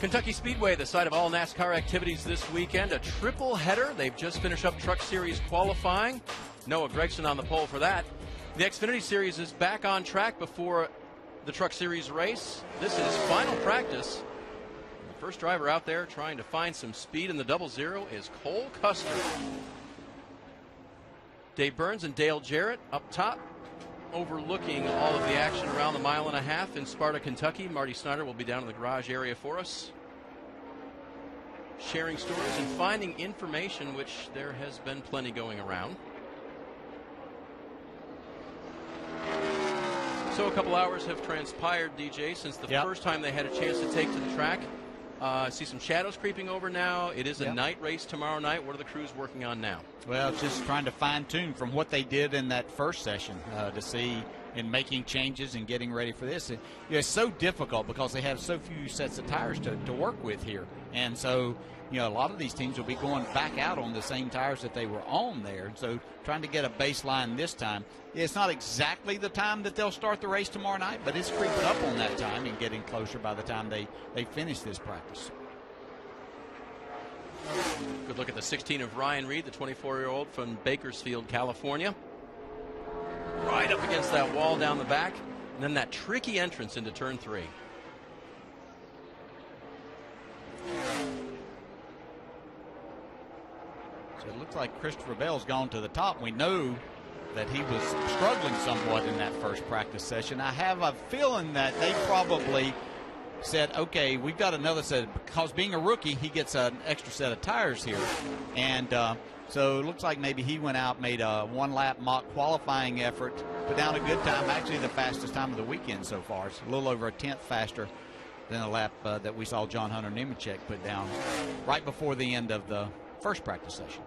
Kentucky Speedway, the site of all NASCAR activities this weekend. A triple header. They've just finished up Truck Series qualifying. Noah Gregson on the pole for that. The Xfinity Series is back on track before the Truck Series race. This is final practice. The first driver out there trying to find some speed in the double zero is Cole Custer. Dave Burns and Dale Jarrett up top, overlooking all of the action around the mile and a half in Sparta, Kentucky. Marty Snyder will be down in the garage area for us, sharing stories and finding information, which there has been plenty going around. So a couple hours have transpired, DJ, since the first time they had a chance to take to the track. I see some shadows creeping over now. It is a night race tomorrow night. What are the crews working on now? Well, just trying to fine-tune from what they did in that first session to see in making changes and getting ready for this. It's so difficult because they have so few sets of tires to work with here. And so, a lot of these teams will be going back out on the same tires that they were on there. So trying to get a baseline this time. It's not exactly the time that they'll start the race tomorrow night, but it's creeping up on that time and getting closer by the time they finish this practice. Good look at the 16 of Ryan Reed, the 24-year-old from Bakersfield, California. Right up against that wall down the back, and then that tricky entrance into turn 3. So it looks like Christopher Bell's gone to the top. We know that he was struggling somewhat in that first practice session. I have a feeling that they probably said, okay, we've got another set, because being a rookie, he gets an extra set of tires here. And so it looks like maybe he went out, made a one-lap mock qualifying effort, put down a good time, actually the fastest time of the weekend so far. It's a little over a tenth faster than the lap that we saw John Hunter Nemechek put down right before the end of the first practice session.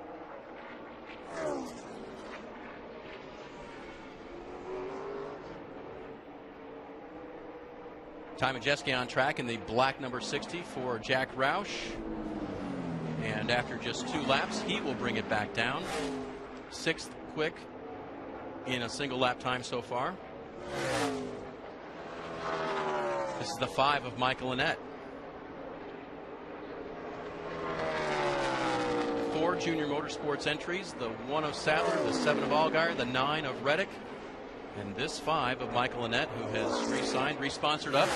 Ty Majeski on track in the black number 60 for Jack Roush. And after just 2 laps, he will bring it back down. 6th quick in a single lap time so far. This is the 5 of Michael Annett. 4 Junior Motorsports entries, the 1 of Sadler, the 7 of Allgaier, the 9 of Reddick, and this 5 of Michael Annett, who has re-signed, re-sponsored up.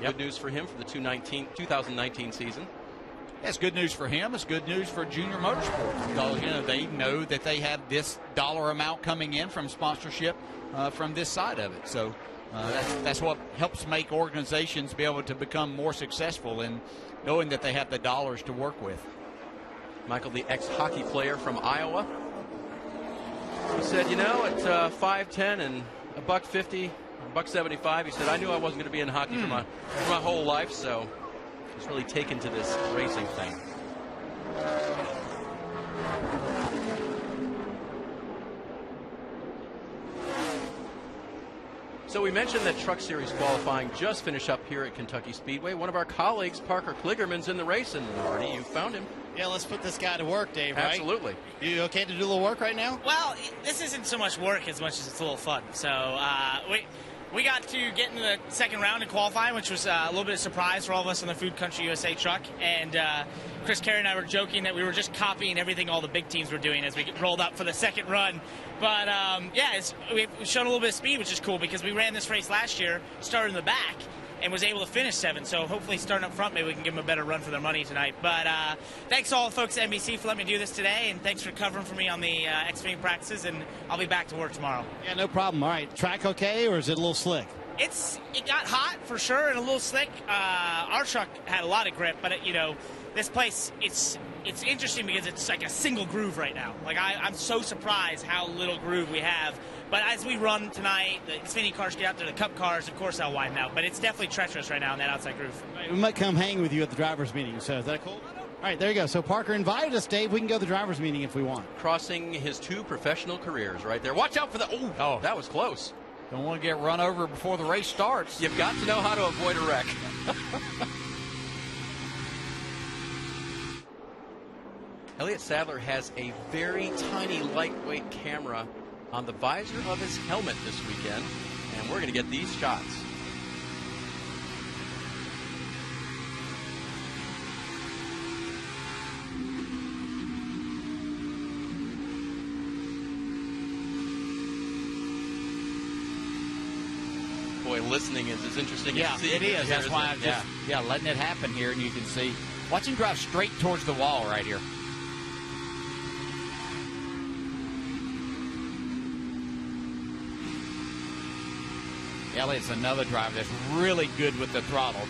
Good news for him for the 2019 season. That's good news for him. It's good news for Junior Motorsports, because they know that they have this dollar amount coming in from sponsorship from this side of it. So that's what helps make organizations be able to become more successful in knowing that they have the dollars to work with. Michael, the ex-hockey player from Iowa, he said, at 5'10" and $150, $175, he said, I knew I wasn't going to be in hockey for my whole life, so he's really taken to this racing thing. So we mentioned that Truck Series qualifying just finished up here at Kentucky Speedway. One of our colleagues, Parker Kligerman's in the race, and Marty, you found him. Yeah, let's put this guy to work, Dave, right? Absolutely. You okay to do a little work right now? Well, this isn't so much work as much as it's a little fun. So we got to get into the second round in qualifying, which was a little bit of a surprise for all of us on the Food Country USA truck. And Chris Carey and I were joking that we were just copying everything all the big teams were doing as we rolled up for the second run. But, we've shown a little bit of speed, which is cool, because we ran this race last year, started in the back, and was able to finish 7th. So hopefully starting up front, maybe we can give them a better run for their money tonight. But thanks to all the folks at NBC for letting me do this today, and thanks for covering for me on the Xfinity practices, and I'll be back to work tomorrow. Yeah, no problem. All right, track okay, or is it a little slick? It got hot for sure and a little slick. Our truck had a lot of grip, but this place, it's interesting because it's like a single groove right now. Like I'm so surprised how little groove we have. But as we run tonight, the Xfinity cars get out there, the Cup cars, of course, they'll widen out. But it's definitely treacherous right now in that outside groove. Right, we might come hang with you at the driver's meeting. So is that cool? All right, there you go. So Parker invited us, Dave. We can go to the driver's meeting if we want. Crossing his 2 professional careers right there. Watch out for the... Oh, that was close. Don't want to get run over before the race starts. You've got to know how to avoid a wreck. Elliott Sadler has a very tiny, lightweight camera on the visor of his helmet this weekend, and we're going to get these shots. listening is as interesting Yeah, as seeing it is. here, That's isn't why it? I'm just letting it happen here, and you can see. Watch him drive straight towards the wall right here. Elliott's another driver that's really good with the throttle.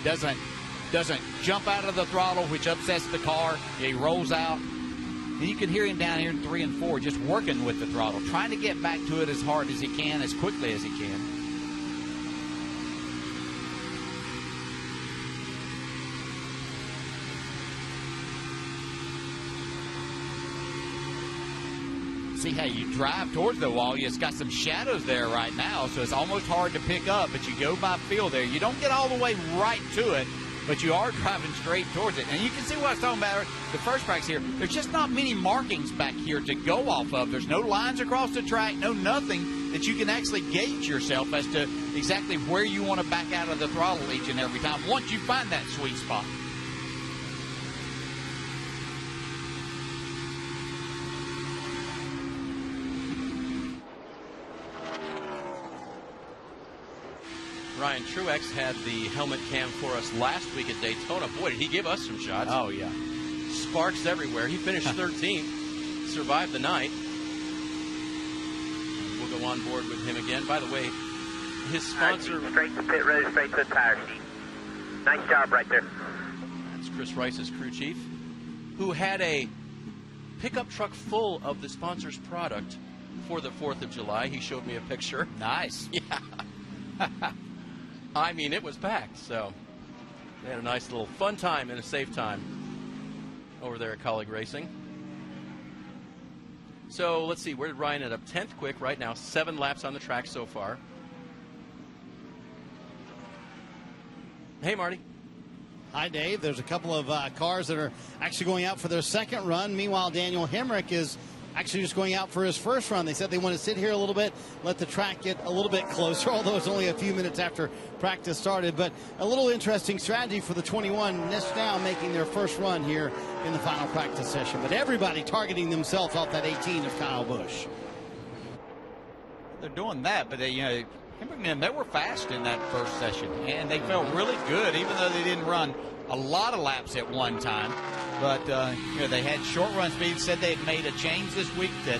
Doesn't jump out of the throttle, which upsets the car. He rolls out. And you can hear him down here in 3 and 4 just working with the throttle, trying to get back to it as hard as he can, as quickly as he can. See how you drive towards the wall. It's got some shadows there right now, so it's almost hard to pick up, but you go by feel there. You don't get all the way right to it, but you are driving straight towards it. And you can see what I was talking about the first practice here. There's just not many markings back here to go off of. There's no lines across the track, nothing that you can actually gauge yourself as to exactly where you want to back out of the throttle each and every time once you find that sweet spot. Ryan Truex had the helmet cam for us last week at Daytona. Boy, did he give us some shots. Oh, yeah. Sparks everywhere. He finished 13th, survived the night. We'll go on board with him again. By the way, his sponsor... Straight to pit road, straight to the tire sheet. Nice job right there. That's Chris Rice's crew chief, who had a pickup truck full of the sponsor's product for the 4th of July. He showed me a picture. Nice. Yeah. I mean, it was packed, so they had a nice little fun time and a safe time over there at Colleague Racing. So let's see, where did Ryan end up? 10th quick right now, 7 laps on the track so far. Hey, Marty. Hi, Dave. There's a couple of cars that are actually going out for their second run. Meanwhile, Daniel Hemrick is actually just going out for his first run. They said they want to sit here a little bit, let the track get a little bit closer, although it's only a few minutes after practice started. But a little interesting strategy for the 21 just now making their first run here in the final practice session. But everybody targeting themselves off that 18 of Kyle Busch. They're doing that, but they were fast in that first session, and they felt really good, even though they didn't run a lot of laps at one time. But they had short run speed. Said they had made a change this week that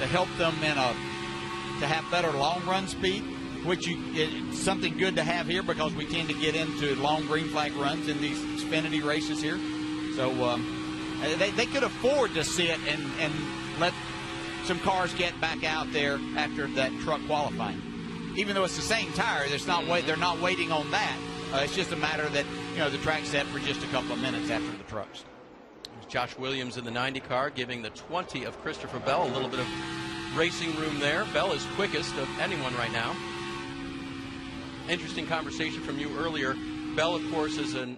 helped them to have better long run speed, which it's something good to have here because we tend to get into long green flag runs in these Xfinity races here. So they could afford to sit and let some cars get back out there after that truck qualifying. Even though it's the same tire, they're not waiting on that. It's just a matter that the track's set for just a couple of minutes after the trucks. Josh Williams in the 90 car giving the 20 of Christopher Bell a little bit of racing room there. Bell is quickest of anyone right now. Interesting conversation from you earlier. Bell, of course, is a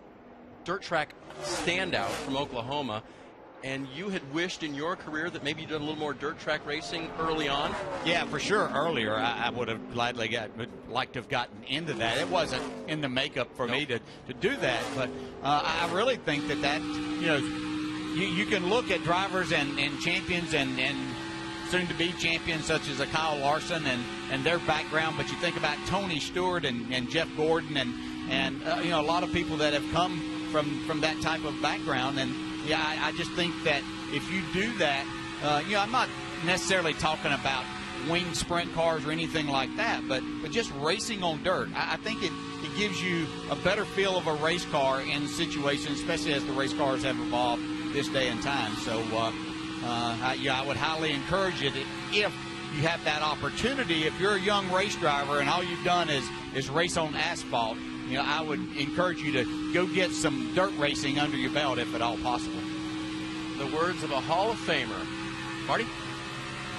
dirt track standout from Oklahoma, and you had wished in your career that maybe you'd done a little more dirt track racing early on. Yeah, for sure. Earlier, I would have gladly liked to have gotten into that. It wasn't in the makeup for me to do that, but I really think that you can look at drivers and champions and soon-to-be champions such as a Kyle Larson and their background, but you think about Tony Stewart and Jeff Gordon and a lot of people that have come from that type of background. And yeah, I just think that if you do that, I'm not necessarily talking about winged sprint cars or anything like that, but just racing on dirt. I think it gives you a better feel of a race car in situations, especially as the race cars have evolved this day and time. So I would highly encourage it if you have that opportunity. If you're a young race driver and all you've done is race on asphalt, I would encourage you to go get some dirt racing under your belt if at all possible. The words of a Hall of Famer. Marty?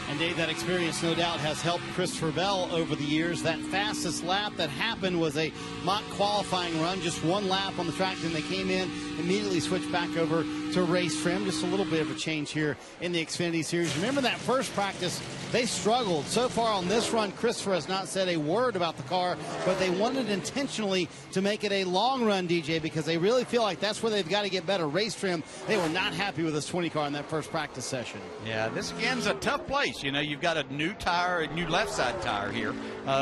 And Dave, that experience no doubt has helped Christopher Bell over the years. That fastest lap that happened was a mock qualifying run, just one lap on the track, then they came in, immediately switched back over to race trim. Just a little bit of a change here in the Xfinity Series. Remember that first practice, they struggled. So far on this run, Christopher has not said a word about the car, but they wanted intentionally to make it a long run, DJ, because they really feel like that's where they've got to get better race trim. They were not happy with this 20 car in that first practice session. Yeah, this again's a tough place. You know, you've got a new tire, a new left side tire here,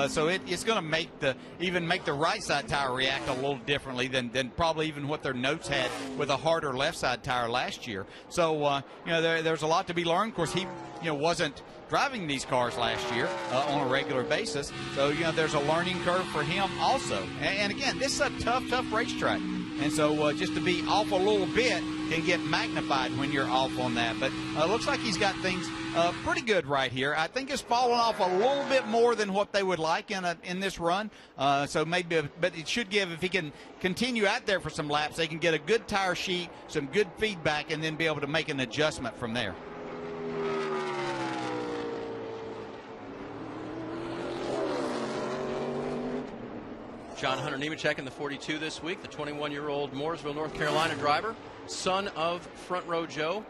so it's going to make the right side tire react a little differently than probably even what their notes had with a harder left side tire last year. So you know, there's a lot to be learned. Of course, he wasn't driving these cars last year on a regular basis, so there's a learning curve for him also. And again, this is a tough racetrack, and so just to be off a little bit can get magnified when you're off on that. But looks like he's got things pretty good right here. I think it's fallen off a little bit more than what they would like in this run. So maybe, but it should give, if he can continue out there for some laps, they can get a good tire sheet, some good feedback, and then be able to make an adjustment from there. John Hunter Nemechek in the 42 this week, the 21-year-old Mooresville, North Carolina driver, son of Front Row Joe.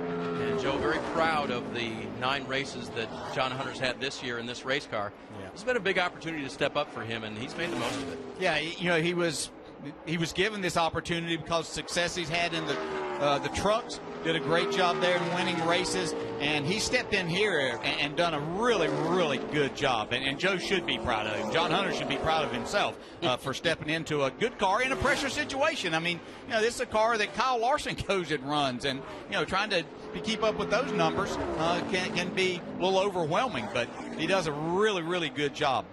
And Joe very proud of the 9 races that John Hunter's had this year in this race car. Yeah. It's been a big opportunity to step up for him, and he's made the most of it. Yeah, he was given this opportunity because success he's had in the trucks. Did a great job there in winning races, and he stepped in here and done a really, really good job. And Joe should be proud of him. John Hunter should be proud of himself for stepping into a good car in a pressure situation. I mean, this is a car that Kyle Larson goes and runs, and trying to keep up with those numbers can be a little overwhelming. But he does a really, really good job.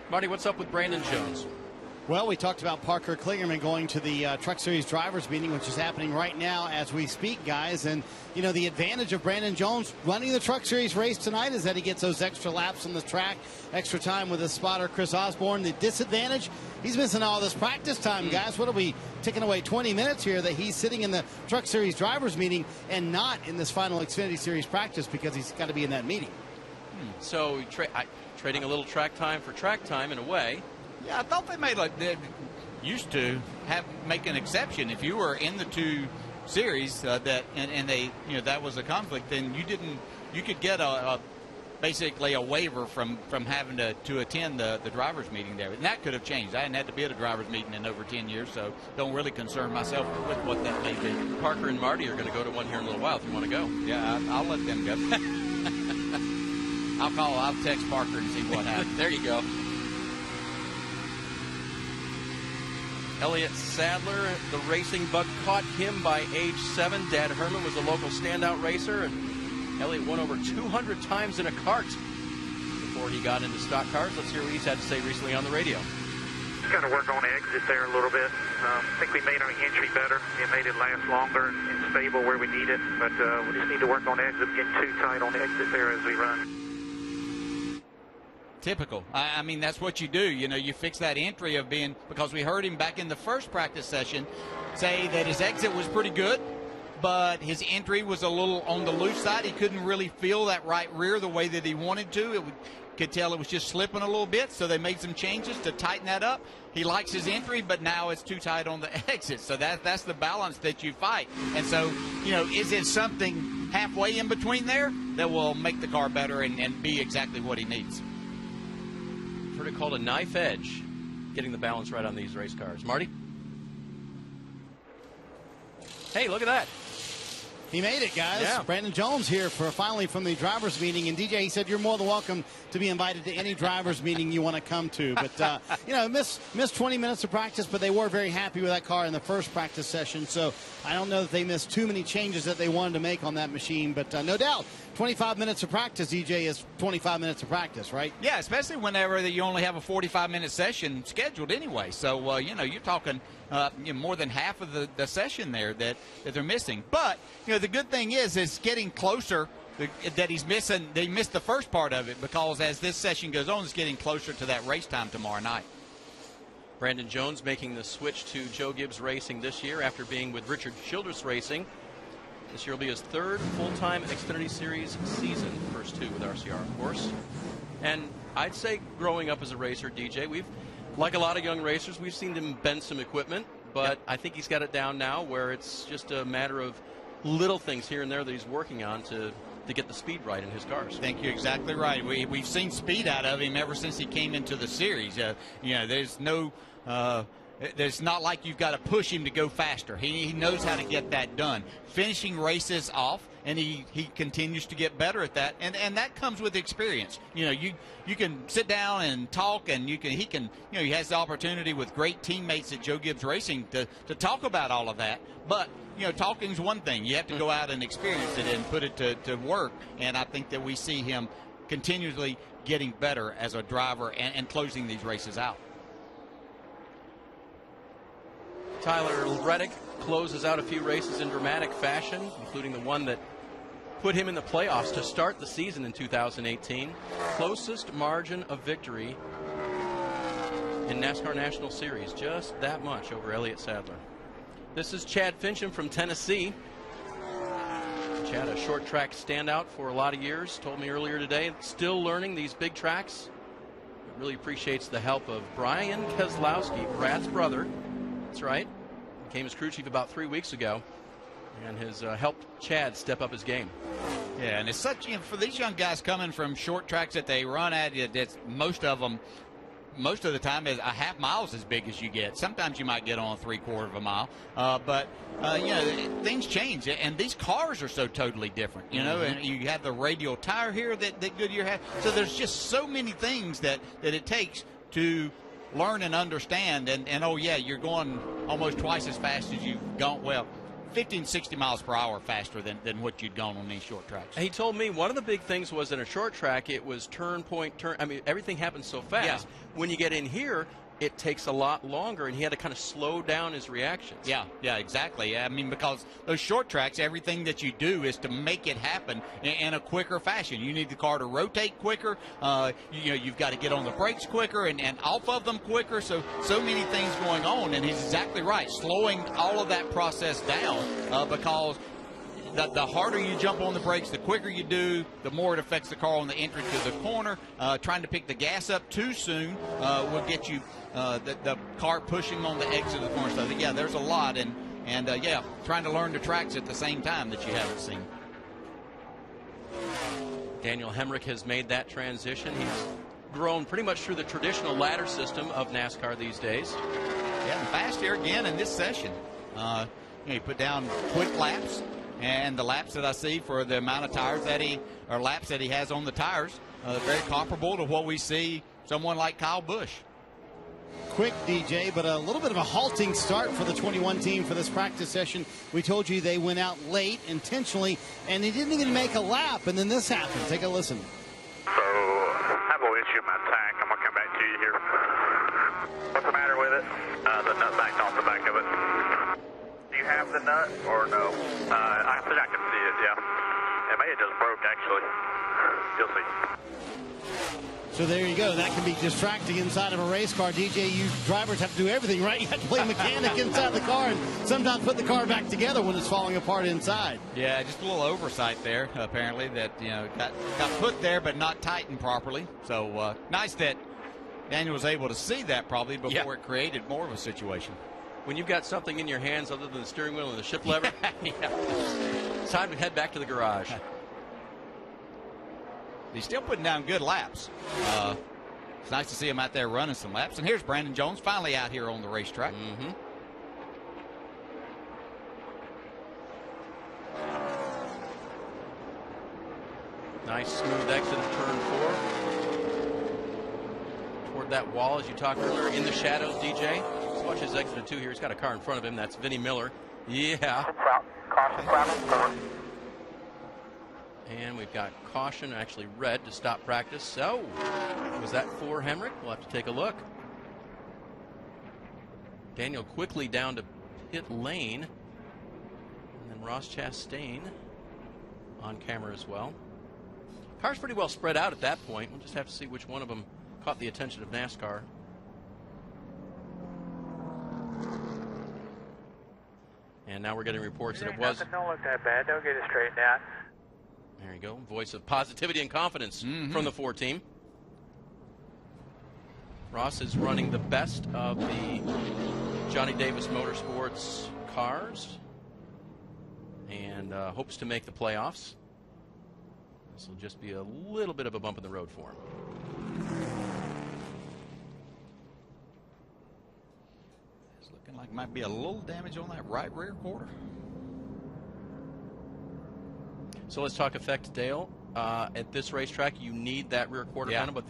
Marty, what's up with Brandon Jones? Well, we talked about Parker Kligerman going to the Truck Series drivers meeting, which is happening right now as we speak, guys. And, the advantage of Brandon Jones running the Truck Series race tonight is that he gets those extra laps on the track, extra time with his spotter, Chris Osborne. The disadvantage, he's missing all this practice time, guys. What are we taking away 20 minutes here that he's sitting in the Truck Series drivers meeting and not in this final Xfinity Series practice because he's got to be in that meeting? So trading a little track time for track time in a way. Yeah, I thought they used to make an exception if you were in the 2 series and they that was a conflict, then you could get basically a waiver from having to attend the drivers meeting there, and that could have changed. I hadn't had to be at a drivers meeting in over 10 years, so don't really concern myself with what that may be. Parker and Marty are going to go to one here in a little while if you want to go. Yeah, I'll let them go. I'll text Parker and see what happens. There you go. Elliott Sadler, the racing bug caught him by age 7. Dad Herman was a local standout racer, and Elliott won over 200 times in a kart before he got into stock cars. Let's hear what he's had to say recently on the radio. Got to work on the exit there a little bit. I think we made our entry better. It made it last longer and stable where we need it, but we just need to work on the exit, getting too tight on the exit there as we run. Typical. I mean, that's what you do. You fix that entry of being, because we heard him back in the first practice session say that his exit was pretty good, but his entry was a little on the loose side. He couldn't really feel that right rear the way that he wanted to. Could tell it was just slipping a little bit, so they made some changes to tighten that up. He likes his entry, but now it's too tight on the exit. So that's the balance that you fight. And so, is it something halfway in between there that will make the car better and be exactly what he needs? Heard it called a knife edge, getting the balance right on these race cars. Marty? Hey, look at that. He made it, guys. Yeah. Brandon Jones here finally from the drivers meeting. And DJ, he said you're more than welcome to be invited to any drivers meeting you want to come to. But, missed 20 minutes of practice, but they were very happy with that car in the first practice session. So I don't know that they missed too many changes that they wanted to make on that machine. But no doubt, 25 minutes of practice, DJ, is 25 minutes of practice, right? Yeah, especially whenever you only have a 45-minute session scheduled anyway. So, you're talking more than half of the session there that they're missing. But, the good thing is getting closer that they missed the first part of it, because as this session goes on, it's getting closer to that race time tomorrow night. Brandon Jones making the switch to Joe Gibbs Racing this year after being with Richard Childress Racing. This year will be his 3rd full-time Xfinity Series season, first 2 with RCR, of course. And I'd say growing up as a racer, DJ, like a lot of young racers, we've seen him bend some equipment, but I think he's got it down now where it's just a matter of little things here and there that he's working on to get the speed right in his cars. I think you're exactly right. We've seen speed out of him ever since he came into the series. There's no it's not like you've got to push him to go faster. He knows how to get that done. Finishing races off, and he continues to get better at that. And that comes with experience. You can sit down and talk, and he has the opportunity with great teammates at Joe Gibbs Racing to talk about all of that. But talking's one thing. You have to go out and experience it and put it to work. And I think that we see him continually getting better as a driver and closing these races out. Tyler Reddick closes out a few races in dramatic fashion, including the one that put him in the playoffs to start the season in 2018. Closest margin of victory in NASCAR National Series. Just that much over Elliott Sadler. This is Chad Fincham from Tennessee. Chad, a short track standout for a lot of years, told me earlier today, still learning these big tracks. Really appreciates the help of Brian Keselowski, Brad's brother. That's right. Became his crew chief about 3 weeks ago and has helped Chad step up his game. Yeah, and it's such, for these young guys coming from short tracks that they run at, most of the time is a half mile is as big as you get. Sometimes you might get on 3/4 of a mile, but things change, and these cars are so totally different. And you have the radial tire here that Goodyear has. So there's just so many things that it takes to learn and understand, and oh yeah, you're going almost twice as fast as you've gone, 50 and 60 miles per hour faster than what you'd gone on these short tracks. He told me one of the big things was in a short track, it was turn, point, turn. I mean, everything happens so fast. Yeah. When you get in here, it takes a lot longer, and he had to kind of slow down his reactions. Yeah, exactly. I mean, because those short tracks, everything that you do is to make it happen in a quicker fashion. You need the car to rotate quicker. You've got to get on the brakes quicker and off of them quicker. So many things going on, and he's exactly right. Slowing all of that process down because the harder you jump on the brakes, the quicker you do, the more it affects the car on the entry to the corner. Trying to pick the gas up too soon will get you the car pushing on the exit of the corner. So, yeah, there's a lot. And trying to learn the tracks at the same time that you haven't seen. Daniel Hemrick has made that transition. He's grown pretty much through the traditional ladder system of NASCAR these days. Yeah, and fast here again in this session. He put down quick laps. And the laps that I see for the amount of laps that he has on the tires, very comparable to what we see someone like Kyle Busch. Quick, DJ, but a little bit of a halting start for the 21 team for this practice session. We told you they went out late intentionally, and they didn't even make a lap, and then this happened. Take a listen. So, I have a little issue with my tank. I'm going to come back to you here. What's the matter with it? The nut backed off the back of it. Do you have the nut or no? I think I can see it, yeah. It may have just broke, actually. You'll see. So there you go. That can be distracting inside of a race car. DJ, you drivers have to do everything, right? You have to play mechanic inside the car and sometimes put the car back together when it's falling apart inside. Yeah, just a little oversight there, apparently, that got put there but not tightened properly. So nice that Daniel was able to see that probably before it created more of a situation. When you've got something in your hands other than the steering wheel and the shift lever, it's time to head back to the garage. He's still putting down good laps. It's nice to see him out there running some laps. And here's Brandon Jones finally out here on the racetrack. Mm-hmm. Nice smooth exit of turn 4. Toward that wall, as you talked earlier, in the shadows, DJ. Let's watch his exit of 2 here. He's got a car in front of him. That's Vinnie Miller. Yeah. Caution, travel 4. And we've got caution, actually red, to stop practice. So, was that for Hemrick? We'll have to take a look. Daniel quickly down to pit lane. And then Ross Chastain on camera as well. Car's pretty well spread out at that point. We'll just have to see which one of them caught the attention of NASCAR. And now we're getting reports that it was... Nothing don't look that bad. They'll get it straightened out. There you go. Voice of positivity and confidence from the 4 team. Ross is running the best of the Johnny Davis Motorsports cars and hopes to make the playoffs. This will just be a little bit of a bump in the road for him. It's looking like might be a little damage on that right rear quarter. So let's talk effect, Dale. At this racetrack, you need that rear quarter panel, but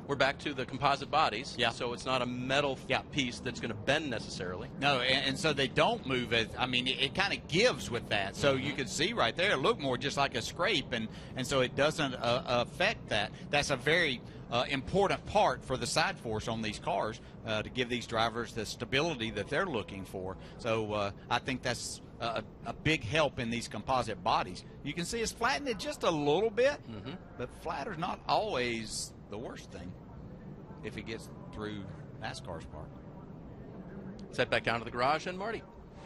we're back to the composite bodies, so it's not a metal piece that's going to bend necessarily. No, and so they don't move it. I mean, it kind of gives with that. So you can see right there, it looked more just like a scrape, and so it doesn't affect that. That's a very important part for the side force on these cars to give these drivers the stability that they're looking for. So I think that's a big help in these composite bodies. You can see it's flattened it just a little bit, but flatter's not always the worst thing if it gets through NASCAR's part. Set back down to the garage and Marty.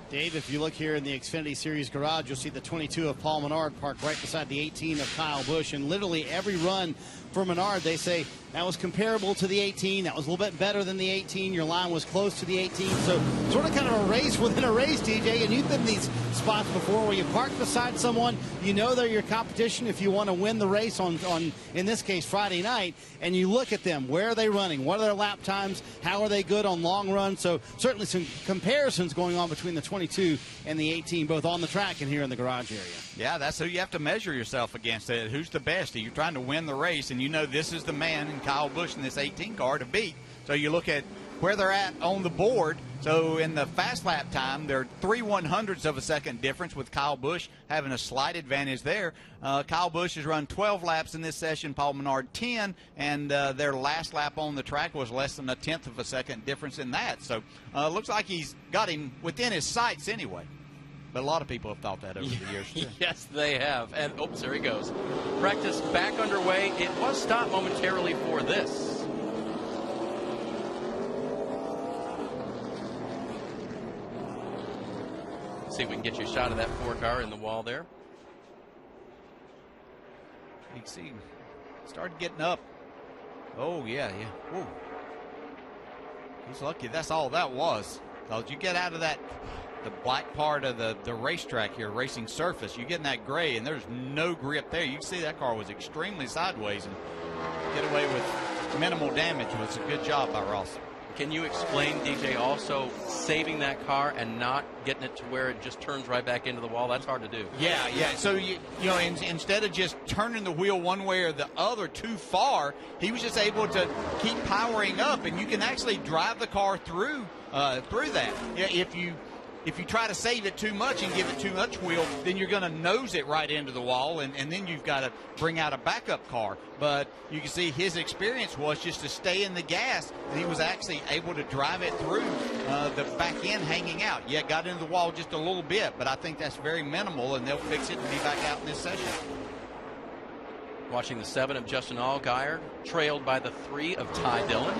Dave, if you look here in the Xfinity Series garage, you'll see the 22 of Paul Menard parked right beside the 18 of Kyle Busch. And literally every run for Menard, they say that was comparable to the 18. That was a little bit better than the 18. Your line was close to the 18. So sort of kind of a race within a race, DJ. And you've been in these spots before where you park beside someone, you know they're your competition if you want to win the race on in this case, Friday night. And you look at them. Where are they running? What are their lap times? How are they good on long runs? So certainly some comparisons going on between the 22 and the 18, both on the track and here in the garage area. Yeah, that's who you have to measure yourself against. Who's the best? You're trying to win the race, and you know this is the man in Kyle Busch in this 18 car to beat. So you look at where they're at on the board. So in the fast lap time, they're 3/100ths of a second difference, with Kyle Busch having a slight advantage there. Kyle Busch has run 12 laps in this session, Paul Menard 10, and their last lap on the track was less than 1/10 of a second difference in that. So looks like he's got him within his sights anyway. But a lot of people have thought that over the years. Yes, they have. And oops, there he goes. Practice back underway. It was stopped momentarily for this. See if we can get you a shot of that 4 car in the wall there. You can see, started getting up. Oh, yeah. Whoa. He's lucky that's all that was. Because you get out of that, the black part of the racetrack here, racing surface, you get in that gray, and there's no grip there. You can see that car was extremely sideways, and get away with minimal damage. It was a good job by Ross. Can you explain, DJ, also saving that car and not getting it to where it just turns right back into the wall? That's hard to do. Yeah. So, you know, instead of just turning the wheel one way or the other too far, he was just able to keep powering up, and you can actually drive the car through that. If you try to save it too much and give it too much wheel, then you're going to nose it right into the wall, and then you've got to bring out a backup car. But you can see his experience was just to stay in the gas, and he was actually able to drive it through the back end hanging out. Yeah, got into the wall just a little bit, but I think that's very minimal, and they'll fix it and be back out in this session. Watching the 7 of Justin Allgaier, trailed by the 3 of Ty Dillon.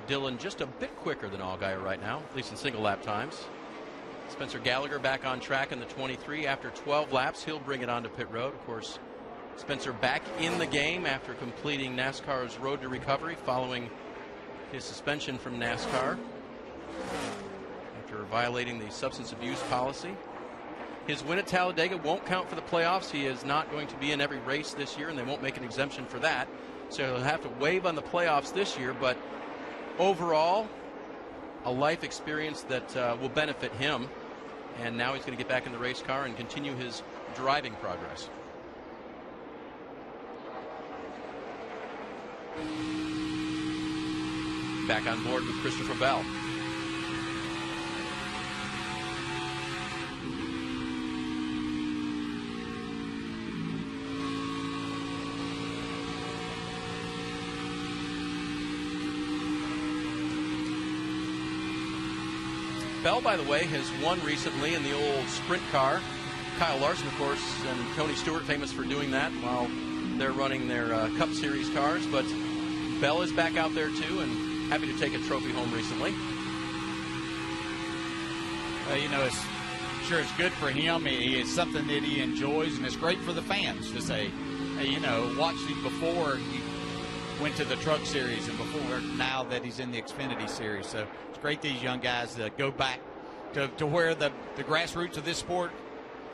Dillon just a bit quicker than Allgaier right now, at least in single lap times. Spencer Gallagher back on track in the 23 after 12 laps. He'll bring it onto pit road. Of course, Spencer back in the game after completing NASCAR's Road to Recovery following his suspension from NASCAR after violating the substance abuse policy. His win at Talladega won't count for the playoffs. He is not going to be in every race this year, and they won't make an exemption for that. So he'll have to waive on the playoffs this year, but overall, a life experience that will benefit him, and now he's going to get back in the race car and continue his driving progress. Back on board with Christopher Bell. Bell, by the way, has won recently in the old sprint car. Kyle Larson, of course, and Tony Stewart famous for doing that while they're running their Cup Series cars. But Bell is back out there, too, and happy to take a trophy home recently. You know, it's good for him. It's something that he enjoys, and it's great for the fans to say, hey, you know, watched him before. went to the Truck Series, and before now that he's in the Xfinity Series. So it's great these young guys go back to where the grassroots of this sport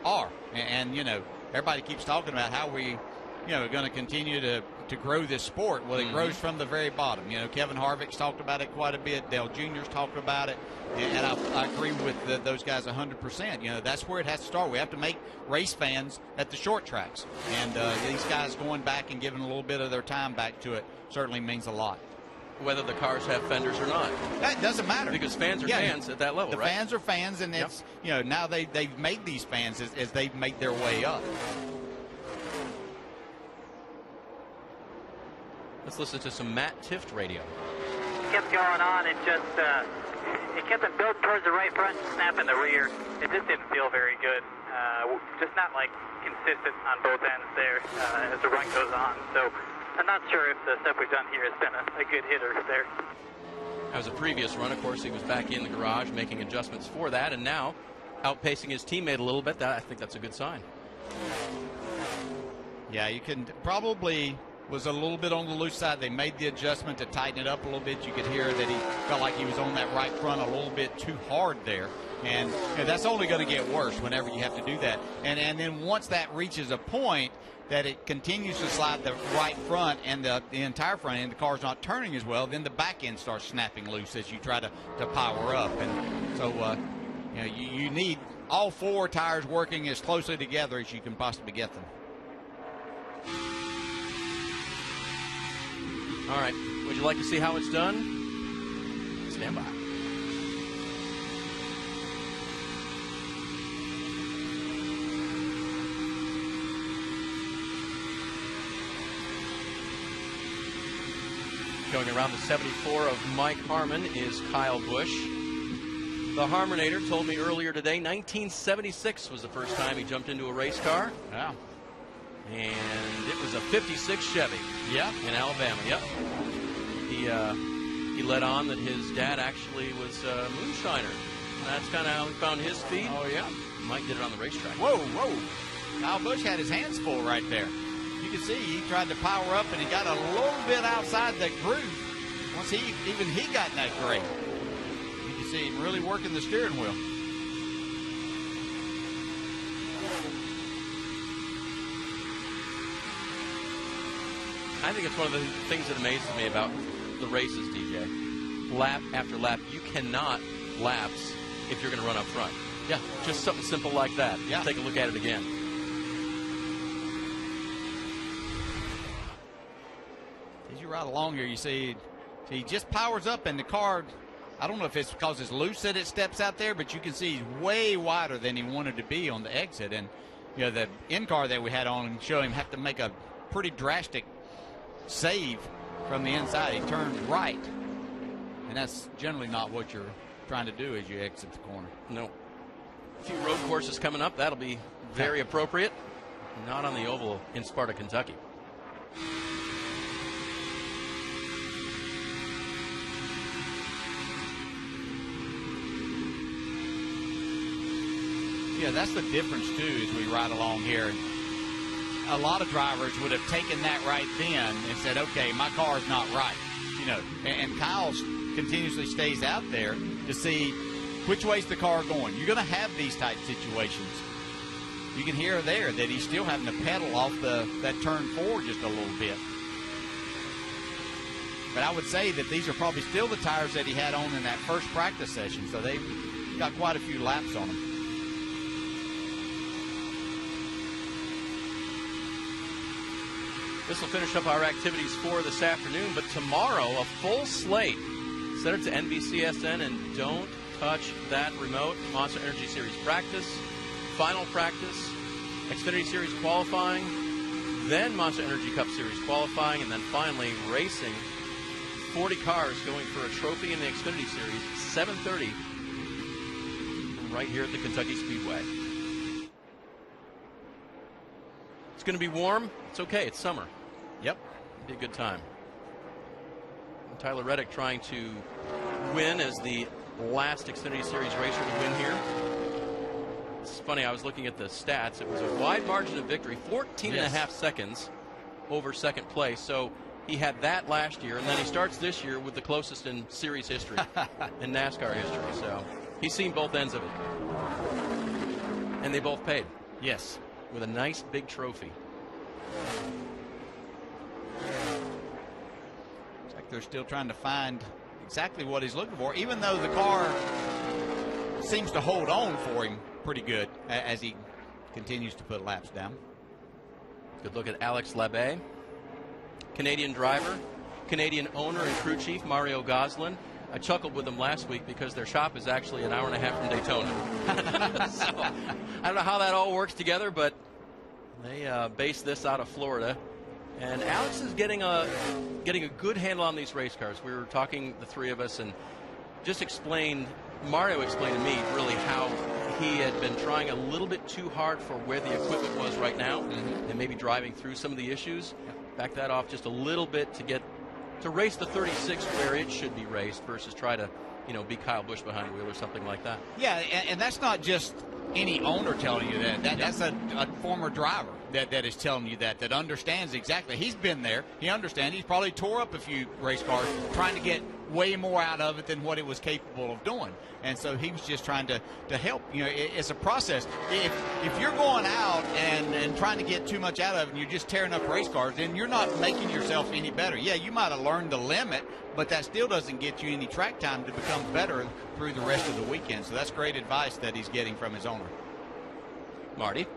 are. And you know, everybody keeps talking about how we, you know, are going to continue to grow this sport. Well, it grows from the very bottom. You know, Kevin Harvick's talked about it quite a bit. Dale Jr.'s talked about it. And I agree with those guys 100%. You know, that's where it has to start. We have to make race fans at the short tracks. And these guys going back and giving a little bit of their time back to it certainly means a lot. Whether the cars have fenders or not. That doesn't matter. Because fans are fans at that level, right? The fans are fans, and it's, you know, now they've made these fans as they've made their way up. Let's listen to some Matt Tifft radio. Kept going on. It just it kept them built towards the right front, snapping the rear. It just didn't feel very good. Just not like consistent on both ends there as the run goes on. So I'm not sure if the stuff we've done here has been a good hitter there. That was a previous run. Of course, he was back in the garage making adjustments for that, and now outpacing his teammate a little bit. I think that's a good sign. Yeah, you can probably was a little bit on the loose side. They made the adjustment to tighten it up a little bit. You could hear that he felt like he was on that right front a little bit too hard there. And you know, that's only going to get worse whenever you have to do that. And then once that reaches a point that it continues to slide the right front and the entire front end, the car's not turning as well, then the back end starts snapping loose as you try to power up. And so you know, you need all four tires working as closely together as you can possibly get them. All right. Would you like to see how it's done? Stand by. Going around the 74 of Mike Harmon is Kyle Busch. The Harmonator told me earlier today 1976 was the first time he jumped into a race car. Wow. And it was a 56 Chevy. Yeah. In Alabama. Yep. He let on that his dad actually was a moonshiner. That's kind of how he found his feet. Oh, yeah. Mike did it on the racetrack. Whoa, whoa. Kyle Busch had his hands full right there. You can see he tried to power up, and he got a little bit outside the groove. Once he got in that grade. You can see him really working the steering wheel. I think it's one of the things that amazes me about the races, DJ. Lap after lap, you cannot lapse if you're going to run up front. Yeah. Just something simple like that. Yeah. Take a look at it again. As you ride along here, you see he just powers up, and the car, I don't know if it's because it's loose that it steps out there, but you can see he's way wider than he wanted to be on the exit. And, you know, the in-car that we had on showed him have to make a pretty drastic save from the inside. He turned right, and that's generally not what you're trying to do as you exit the corner. No. A few road courses coming up. That'll be very appropriate. Not on the oval in Sparta, Kentucky. Yeah, that's the difference, too, as we ride along here. A lot of drivers would have taken that right then and said, okay, my car's not right. You know, and Kyle continuously stays out there to see which way's the car going. You're going to have these type situations. You can hear there that he's still having to pedal off that turn 4 just a little bit. But I would say that these are probably still the tires that he had on in that first practice session, so they've got quite a few laps on them. This will finish up our activities for this afternoon, but tomorrow, a full slate. Set it to NBCSN and don't touch that remote. Monster Energy Series practice, final practice, Xfinity Series qualifying, then Monster Energy Cup Series qualifying, and then finally racing. 40 cars going for a trophy in the Xfinity Series, 7:30 from right here at the Kentucky Speedway. It's going to be warm. It's okay. It's summer. Yep. Be a good time. And Tyler Reddick trying to win as the last Xfinity Series racer to win here. It's funny, I was looking at the stats. It was a wide margin of victory, 14 and a half seconds over second place. So He had that last year, and then he starts this year with the closest in series history, in NASCAR history. So he's seen both ends of it. And they both paid. Yes. With a nice big trophy. It's like they're still trying to find exactly what he's looking for, even though the car seems to hold on for him pretty good as he continues to put laps down. Good look at Alex Labbe. Canadian driver, Canadian owner and crew chief Mario Goslin. I chuckled with them last week because their shop is actually an hour and a half from Daytona. So I don't know how that all works together, but they base this out of Florida. And Alex is getting a good handle on these race cars. We were talking, the three of us, and Mario explained to me really how he had been trying a little bit too hard for where the equipment was right now, and maybe driving through some of the issues. Back that off just a little bit to race the 36 where it should be raced versus try to, be Kyle Busch behind the wheel or something like that. Yeah, and that's not just any owner telling you that. That's a former driver that is telling you that understands exactly. He's been there. He understands. He's probably tore up a few race cars trying to get way more out of it than what it was capable of doing. And so he was just trying to help. It's a process. If you're going out and trying to get too much out of it and you're just tearing up race cars, then you're not making yourself any better. Yeah, you might have learned the limit, but that still doesn't get you any track time to become better through the rest of the weekend. So that's great advice that he's getting from his owner. Marty?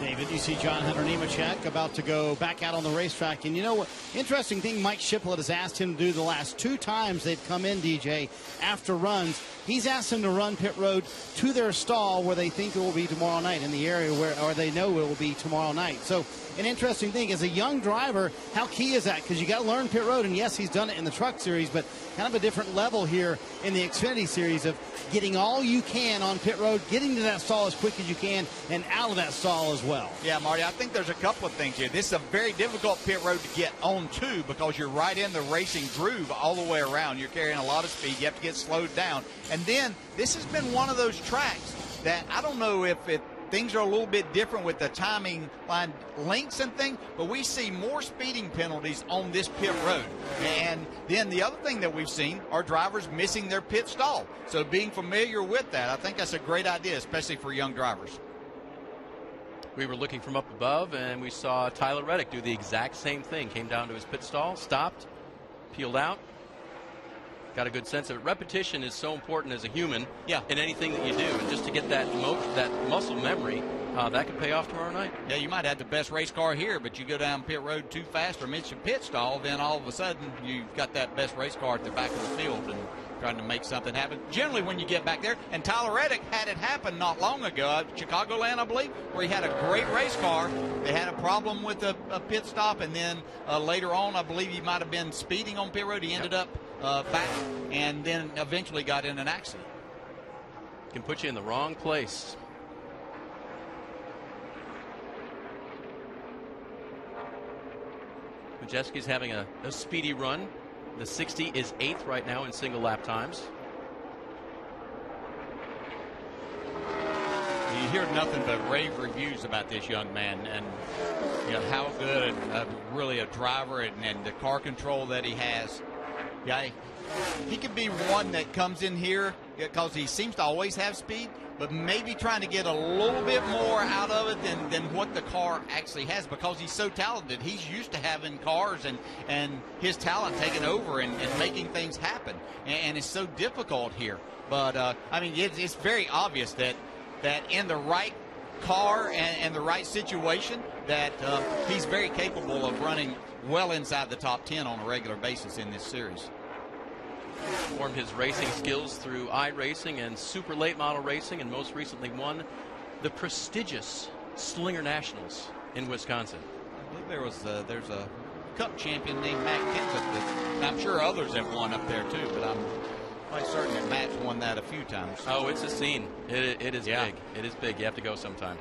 David, you see John Hunter Nemechek about to go back out on the racetrack. And you know what? Interesting thing Mike Shiplett has asked him to do the last 2 times they've come in, DJ, after runs. He's asked them to run pit road to their stall where they think it will be tomorrow night, in the area or they know it will be tomorrow night. So an interesting thing, as a young driver, how key is that? Because you got to learn pit road, and yes, he's done it in the Truck Series, but kind of a different level here in the Xfinity Series of getting all you can on pit road, getting to that stall as quick as you can, and out of that stall as well. Yeah, Marty, I think there's a couple of things here. This is a very difficult pit road to get onto because you're right in the racing groove all the way around. You're carrying a lot of speed. You have to get slowed down. And then this has been one of those tracks that I don't know if things are a little bit different with the timing line lengths and things, but we see more speeding penalties on this pit road. And then the other thing that we've seen are drivers missing their pit stall. So being familiar with that, I think that's a great idea, especially for young drivers. We were looking from up above, and we saw Tyler Reddick do the exact same thing. Came down to his pit stall, stopped, peeled out. Got a good sense of it. Repetition is so important as a human in anything that you do. And just to get that muscle memory, that could pay off tomorrow night. Yeah, you might have the best race car here, but you go down pit road too fast or miss your pit stall, then all of a sudden you've got that best race car at the back of the field and trying to make something happen. Generally, when you get back there, and Tyler Reddick had it happen not long ago, Chicagoland, I believe, where he had a great race car. They had a problem with a pit stop, and then later on, I believe he might have been speeding on pit road. He ended up back and then eventually got in an accident. Can put you in the wrong place. Majeski's having a speedy run. The 60 is 8th right now in single lap times. You hear nothing but rave reviews about this young man, and how good really a driver and the car control that he has. Yeah, he could be one that comes in here because he seems to always have speed, but maybe trying to get a little bit more out of it than what the car actually has, because he's so talented. He's used to having cars and his talent taking over and making things happen, and it's so difficult here. But I mean, it's very obvious that in the right car and the right situation that he's very capable of running well inside the top 10 on a regular basis in this series. Formed his racing skills through iRacing and super late model racing, and most recently won the prestigious Slinger Nationals in Wisconsin. I believe there's a Cup champion named Matt Kenseth, and I'm sure others have won up there too, but I'm quite certain that Matt's won that a few times. Oh, it's a scene. It is big. It is big. You have to go sometime.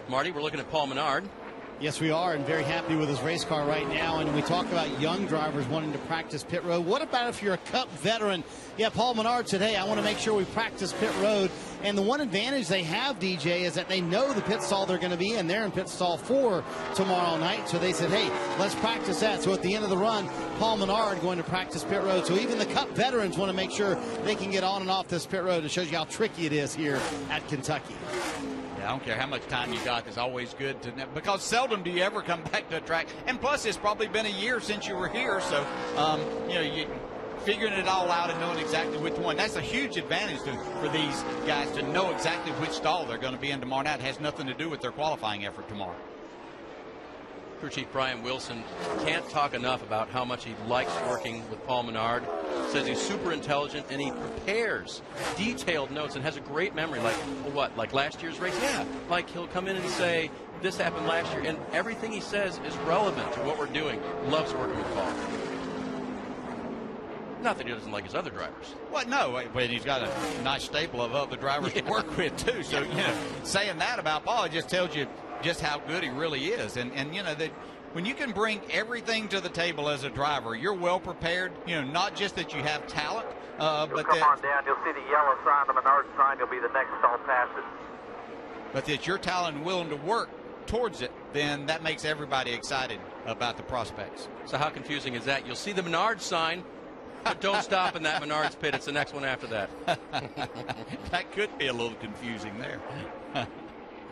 Marty, we're looking at Paul Menard. Yes, we are, and very happy with his race car right now. And we talk about young drivers wanting to practice pit road. What about if you're a Cup veteran? Yeah, Paul Menard said, hey, I want to make sure we practice pit road. And the one advantage they have, DJ, is that they know the pit stall they're going to be in. They're in pit stall 4 tomorrow night. So they said, hey, let's practice that. So at the end of the run, Paul Menard going to practice pit road. So even the Cup veterans want to make sure they can get on and off this pit road. It shows you how tricky it is here at Kentucky. I don't care how much time you got. It's always good to know, because seldom do you ever come back to a track. And plus, it's probably been a year since you were here, so you figuring it all out and knowing exactly which one. That's a huge advantage for these guys to know exactly which stall they're going to be in tomorrow night. It has nothing to do with their qualifying effort tomorrow. Crew Chief Brian Wilson can't talk enough about how much he likes working with Paul Menard. Says he's super intelligent and he prepares detailed notes and has a great memory. Like, what, like last year's race? Yeah. Like he'll come in and say, this happened last year. And everything he says is relevant to what we're doing. Loves working with Paul. Not that he doesn't like his other drivers. Well, no, but he's got a nice stable of other drivers to work with, too. So, saying that about Paul, it just tells you just how good he really is. And that when you can bring everything to the table as a driver, you're well prepared, not just that you have talent, but come on down, you'll see the yellow sign, the Menard sign, you'll be the next stall past it. But that you're talented and willing to work towards it, then that makes everybody excited about the prospects. So how confusing is that? You'll see the Menard sign, but don't stop in that Menard's pit. It's the next one after that. That could be a little confusing there.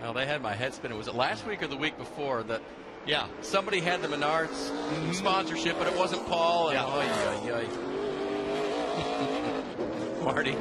Well, they had my head spinning. Was it last week or the week before that? Yeah. Somebody had the Menards sponsorship, but it wasn't Paul. And Marty.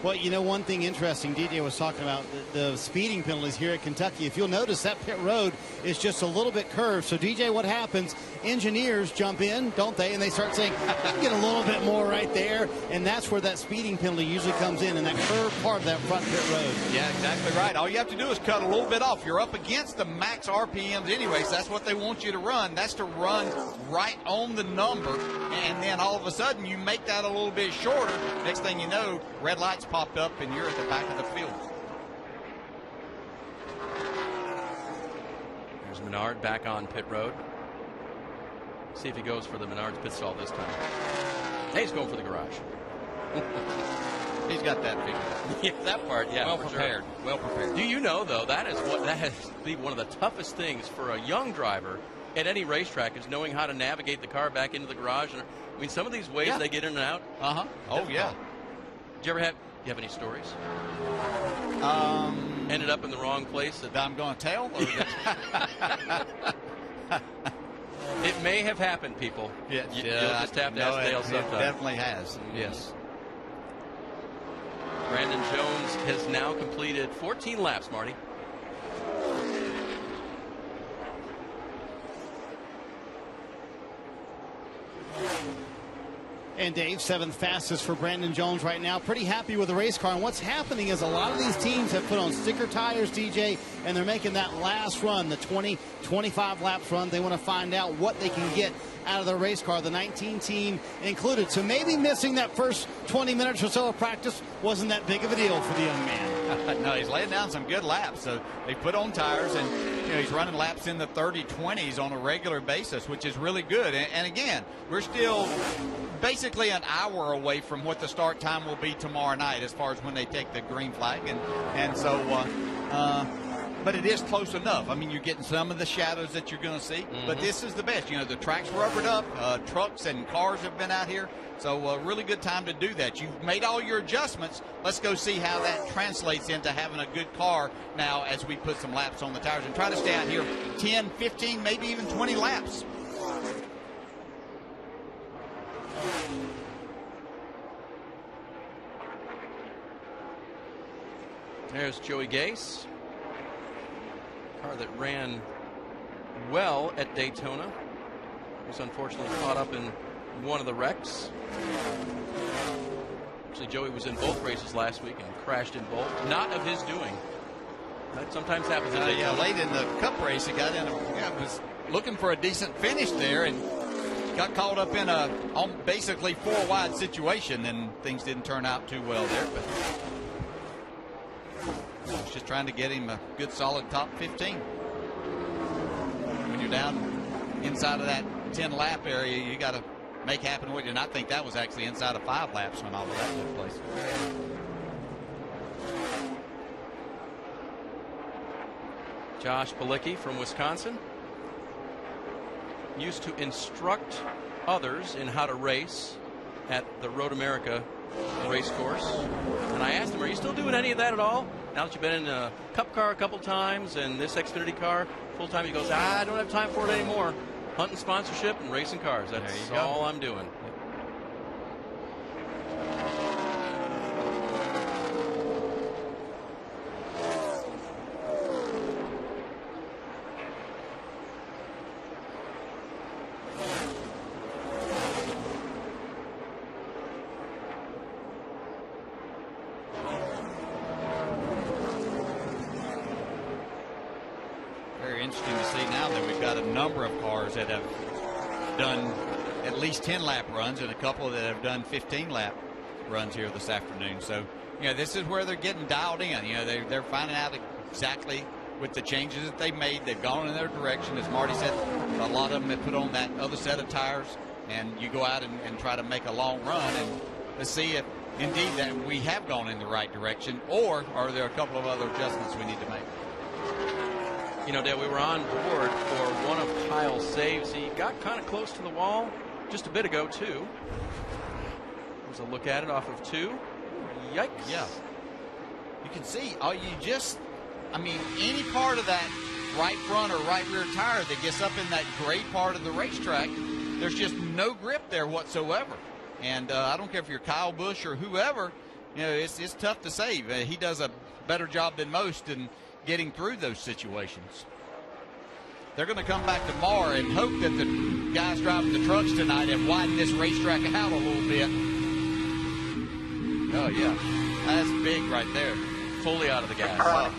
Well, one thing interesting, DJ was talking about the speeding penalties here at Kentucky. If you'll notice, that pit road is just a little bit curved. So, DJ, what happens? Engineers jump in, don't they? And they start saying, I can get a little bit more right there. And that's where that speeding penalty usually comes in that curved part of that front pit road. Yeah, exactly right. All you have to do is cut a little bit off. You're up against the max RPMs anyway, so that's what they want you to run. That's to run right on the number. And then all of a sudden, you make that a little bit shorter. Next thing you know, red lights popped up and you're at the back of the field. There's Menard back on pit road. See if he goes for the Menard's pit stall this time. Hey, he's going for the garage. He's got that figured out. Yeah, that part, yeah. Well prepared. Sure. Well prepared. Do you know, though, that has to be one of the toughest things for a young driver at any racetrack is knowing how to navigate the car back into the garage. And I mean, some of these ways they get in and out. Uh-huh. Oh, yeah. Did you ever have any stories? Ended up in the wrong place that I'm going to tell? Or it may have happened, people. Yeah, you'll just have to ask Dale sometime. It definitely has. Yes. Brandon Jones has now completed 14 laps, Marty. And Dave, 7th fastest for Brandon Jones right now. Pretty happy with the race car. And what's happening is a lot of these teams have put on sticker tires, DJ, and they're making that last run, the 20, 25 laps run. They want to find out what they can get out of their race car, the 19 team included. So maybe missing that first 20 minutes or so of practice wasn't that big of a deal for the young man. No, he's laying down some good laps. So they put on tires, and he's running laps in the 30-20s on a regular basis, which is really good. And again, we're still basically an hour away from what the start time will be tomorrow night as far as when they take the green flag. And so but it is close enough. I mean, you're getting some of the shadows that you're going to see, but this is the best. The track's rubbered up. Trucks and cars have been out here. So really good time to do that. You've made all your adjustments. Let's go see how that translates into having a good car now as we put some laps on the tires and try to stay out here 10, 15, maybe even 20 laps. There's Joey Gase. Car that ran well at Daytona. Was unfortunately caught up in one of the wrecks. Actually, Joey was in both races last week and crashed in both. Not of his doing. That sometimes happens at Daytona. Late in the Cup race, he got in. Was looking for a decent finish there and got caught up in a basically 4-wide situation, and things didn't turn out too well there. But I was just trying to get him a good solid top 15. When you're down inside of that 10-lap area, you got to make happen with you. And I think that was actually inside of 5 laps when all of that took place. Josh Palicki from Wisconsin. Used to instruct others in how to race at the Road America race course. And I asked him, are you still doing any of that at all? Now that you've been in a Cup car a couple times and this Xfinity car full time, he goes, I don't have time for it anymore. Hunting sponsorship and racing cars. That's all I'm doing. Interesting to see now that we've got a number of cars that have done at least 10 lap runs and a couple that have done 15 lap runs here this afternoon. So, this is where they're getting dialed in. They're finding out exactly with the changes that they made. They've gone in their direction. As Marty said, a lot of them have put on that other set of tires, and you go out and try to make a long run, and let's see if indeed that we have gone in the right direction, or are there a couple of other adjustments we need to make. Dale, we were on board for one of Kyle's saves. He got kind of close to the wall just a bit ago, too. There's a look at it off of 2. Yikes. Yeah. You can see, any part of that right front or right rear tire that gets up in that gray part of the racetrack, there's just no grip there whatsoever. And I don't care if you're Kyle Busch or whoever, it's tough to save. He does a better job than most in getting through those situations. They're going to come back tomorrow and hope that the guys driving the trucks tonight have widened this racetrack out a little bit. Oh, yeah. That's big right there. Fully out of the gas.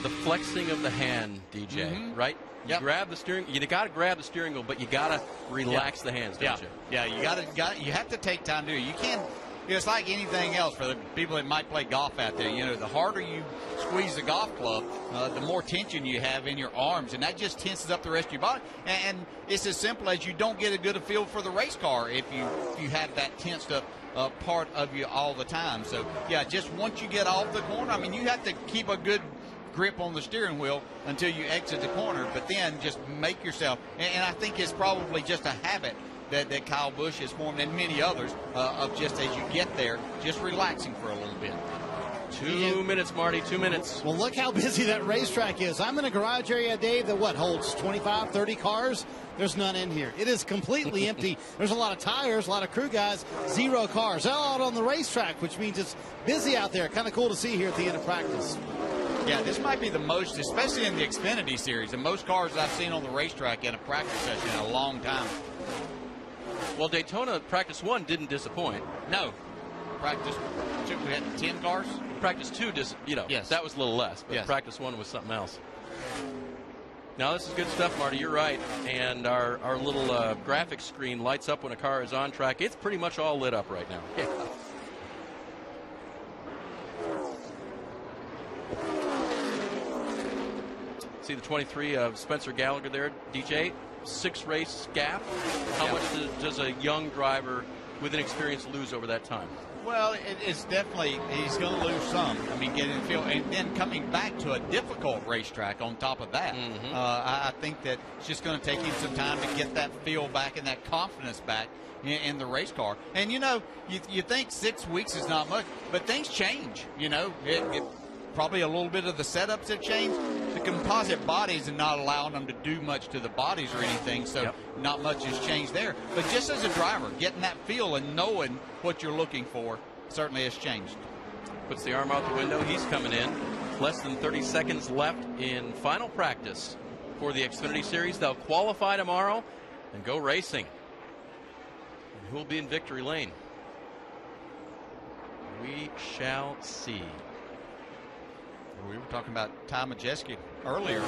The flexing of the hand, DJ, right? You grab the steering. You got to grab the steering wheel, but you got to relax the hands, don't you? Yeah, you have to take time to do it. You can't. It's like anything else for the people that might play golf out there. The harder you squeeze the golf club, the more tension you have in your arms, and that just tenses up the rest of your body. And it's as simple as you don't get a good feel for the race car if you have that tensed up part of you all the time. So just once you get off the corner, you have to keep a good grip on the steering wheel until you exit the corner, but then just make yourself, and I think it's probably just a habit that Kyle Busch has formed, and many others, of just as you get there, just relaxing for a little bit. 2 minutes, Marty, 2 minutes. Well, look how busy that racetrack is. I'm in a garage area, Dave, that holds 25, 30 cars. There's none in here. It is completely empty. There's a lot of tires, a lot of crew guys, 0 cars out on the racetrack, which means it's busy out there. Kind of cool to see here at the end of practice. Yeah, this might be the most, especially in the Xfinity Series, the most cars I've seen on the racetrack in a practice session in a long time. Well, Daytona Practice 1 didn't disappoint. No. Practice 2, we had 10 cars? Practice 2, yes. That was a little less, but yes. Practice 1 was something else. Now, this is good stuff, Marty. You're right. And our little graphics screen lights up when a car is on track. It's pretty much all lit up right now. Yeah. See the 23 of Spencer Gallagher there, DJ. 6 race gap. How much does a young driver with an experience lose over that time? Well, it's definitely, he's going to lose some. Getting the feel, and then coming back to a difficult racetrack on top of that. I think that it's just going to take him some time to get that feel back and that confidence back in the race car. And, you think 6 weeks is not much, but things change. Probably a little bit of the setups have changed. The composite bodies are not allowing them to do much to the bodies or anything, so not much has changed there. But just as a driver, getting that feel and knowing what you're looking for certainly has changed. Puts the arm out the window. He's coming in. Less than 30 seconds left in final practice for the Xfinity Series. They'll qualify tomorrow and go racing. And who will be in victory lane? We shall see. We were talking about Ty Majeski earlier,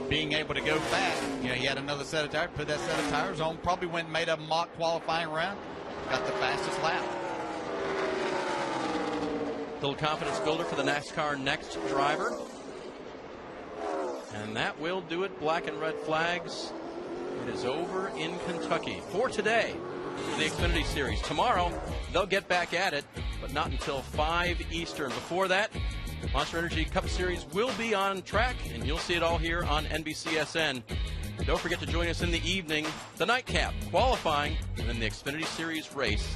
being able to go fast. He had another set of tires, put that set of tires on, probably went and made a mock qualifying round, got the fastest lap. Little confidence builder for the NASCAR Next driver. And that will do it. Black and red flags. It is over in Kentucky for today for the Xfinity Series. Tomorrow, they'll get back at it, but not until 5 Eastern. Before that, Monster Energy Cup Series will be on track, and you'll see it all here on NBCSN. Don't forget to join us in the evening, the nightcap, qualifying, and then the Xfinity Series race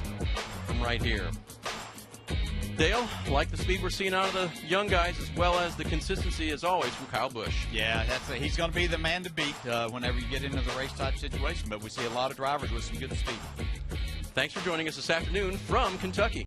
from right here. Dale, like the speed we're seeing out of the young guys, as well as the consistency, as always, from Kyle Busch. Yeah, he's going to be the man to beat whenever you get into the race type situation, but we see a lot of drivers with some good speed. Thanks for joining us this afternoon from Kentucky.